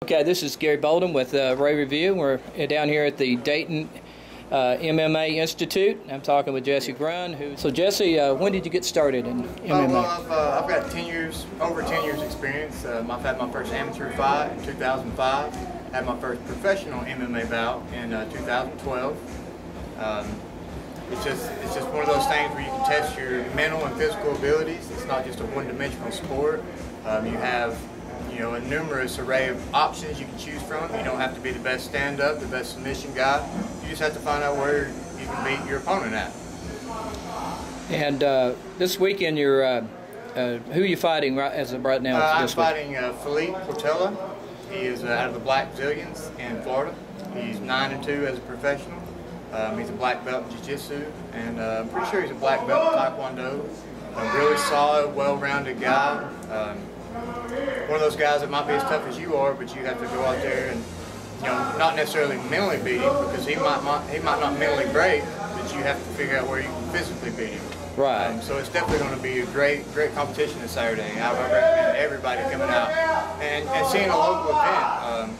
Okay, this is Gary Bolden with Ray Review. We're down here at the Dayton MMA Institute. I'm talking with Jesse Grun. So Jesse, when did you get started in MMA? Well, I've got 10 years, over 10 years experience. I've had my first amateur fight in 2005. Had my first professional MMA bout in 2012. It's just one of those things where you can test your mental and physical abilities. It's not just a one-dimensional sport. You have a numerous array of options you can choose from. You don't have to be the best stand-up, the best submission guy. You just have to find out where you can beat your opponent at. And this weekend, you're who are you fighting as of right now? I'm fighting Philippe Portela. He is out of the Black Zillions in Florida. He's 9-2 as a professional. He's a black belt in jiu-jitsu, and I'm pretty sure he's a black belt in taekwondo. A really solid, well-rounded guy. One of those guys that might be as tough as you are, but you have to go out there and not necessarily mentally beat him, because he might not mentally break, but you have to figure out where you can physically beat him. Right. So it's definitely going to be a great competition this Saturday. I recommend everybody coming out and seeing a local event.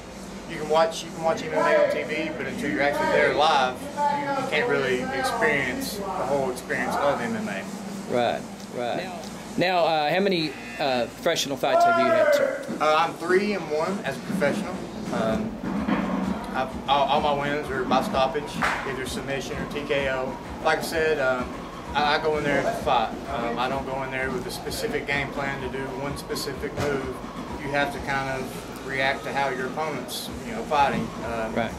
You can watch MMA on TV, but until you're actually there live, you can't really experience the whole experience of MMA. Right. Right. Now, how many professional fights have you had, sir? I'm 3-1 as a professional. All my wins are by stoppage, either submission or TKO. Like I said, I go in there to fight. I don't go in there with a specific game plan to do one specific move. You have to kind of react to how your opponent's fighting. Right.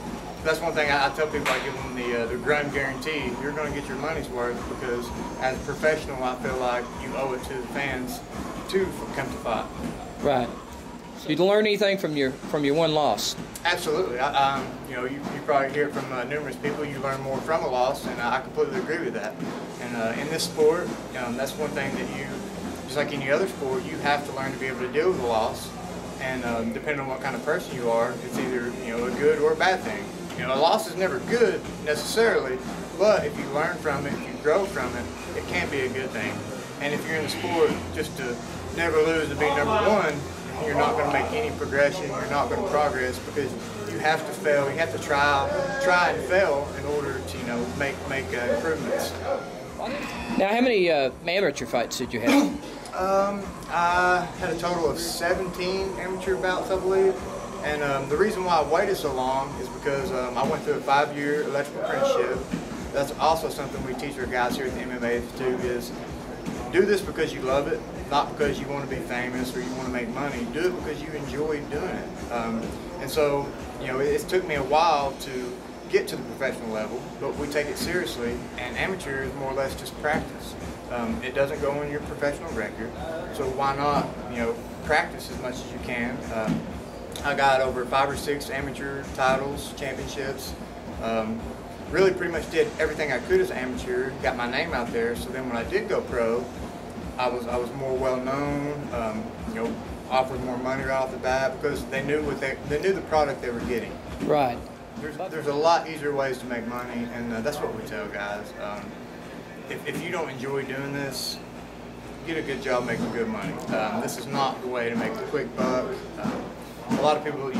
That's one thing I tell people. I give them the Grun guarantee. You're going to get your money's worth, because as a professional, I feel like you owe it to the fans to come to fight. Right. Did you learn anything from your one loss? Absolutely. You probably hear it from numerous people. You learn more from a loss, and I completely agree with that. And in this sport, that's one thing that just like any other sport, you have to learn to be able to deal with a loss. And depending on what kind of person you are, it's either a good or a bad thing. A loss is never good necessarily, but if you learn from it, if you grow from it, it can be a good thing. And if you're in the sport just to never lose, to be number one, you're not going to make any progression. You're not going to progress, because you have to fail. You have to try and fail in order to make improvements. Now, how many amateur fights did you have? I had a total of 17 amateur bouts, I believe. And the reason why I waited so long is because I went through a 5-year electrical apprenticeship. That's also something we teach our guys here at the MMA Institute, is do this because you love it, not because you want to be famous or you want to make money. Do it because you enjoy doing it. And so, it took me a while to get to the professional level, but we take it seriously, and amateur is more or less just practice. It doesn't go on your professional record, so why not, practice as much as you can. I got over 5 or 6 amateur titles, championships. Really pretty much did everything I could as an amateur, got my name out there, so then when I did go pro, I was more well known, offered more money right off the bat, because they knew the product they were getting. Right. There's a lot easier ways to make money, and that's what we tell guys. If you don't enjoy doing this, get a good job making good money. This is not the way to make the quick buck. A lot of people,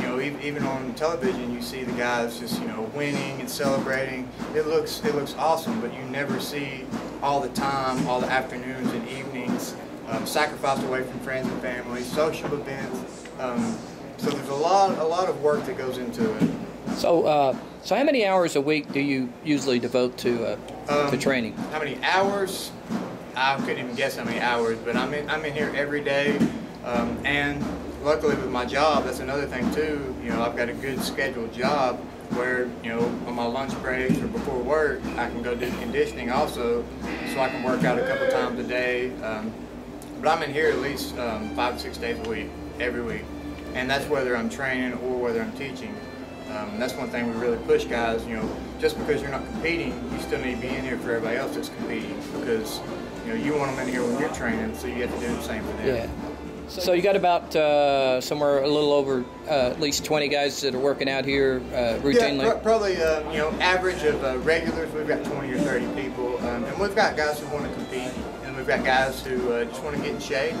even on television, you see the guys just, winning and celebrating. It looks awesome, but you never see all the time, all the afternoons and evenings, sacrificed away from friends and family, social events. So there's a lot of work that goes into it. So, so how many hours a week do you usually devote to training? How many hours? I couldn't even guess how many hours, but I'm in here every day, and luckily with my job, that's another thing too. I've got a good scheduled job where on my lunch breaks or before work, I can go do conditioning also, so I can work out a couple times a day. But I'm in here at least 5 to 6 days a week, every week, and that's whether I'm training or whether I'm teaching. That's one thing we really push guys. Just because you're not competing, you still need to be in here for everybody else that's competing, because you want them in here when you're training, so you have to do the same for them. Yeah. So you got about somewhere a little over at least 20 guys that are working out here routinely? Yeah, probably, average of regulars, we've got 20 or 30 people. And we've got guys who want to compete, and we've got guys who just want to get in shape,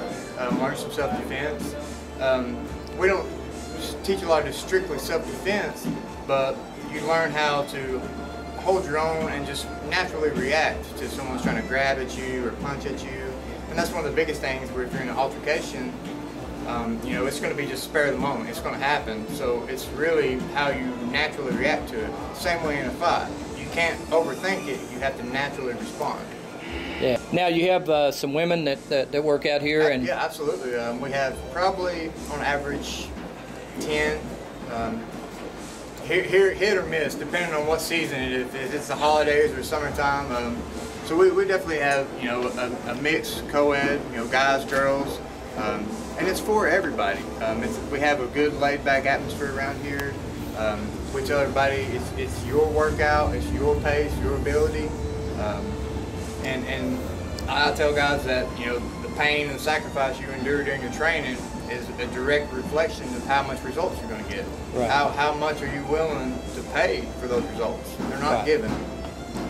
learn some self-defense. We don't teach a lot of just strictly self-defense, but you learn how to hold your own and just naturally react to someone's trying to grab at you or punch at you. And that's one of the biggest things where if you're in an altercation, you know, it's going to be just spare the moment. It's going to happen. So it's really how you naturally react to it. Same way in a fight. You can't overthink it. You have to naturally respond. Yeah. Now you have some women that work out here, and yeah, absolutely. We have probably on average 10. Hit or miss, depending on what season it is. If it's the holidays or summertime. So we definitely have, you know, a mix, co-ed, you know, guys, girls, and it's for everybody. We have a good laid-back atmosphere around here. We tell everybody it's your workout, it's your pace, your ability, and I tell guys that, you know, the pain and the sacrifice you endure during your training is a direct reflection of how much results you're going to get. Right. How much are you willing to pay for those results? They're not right. given.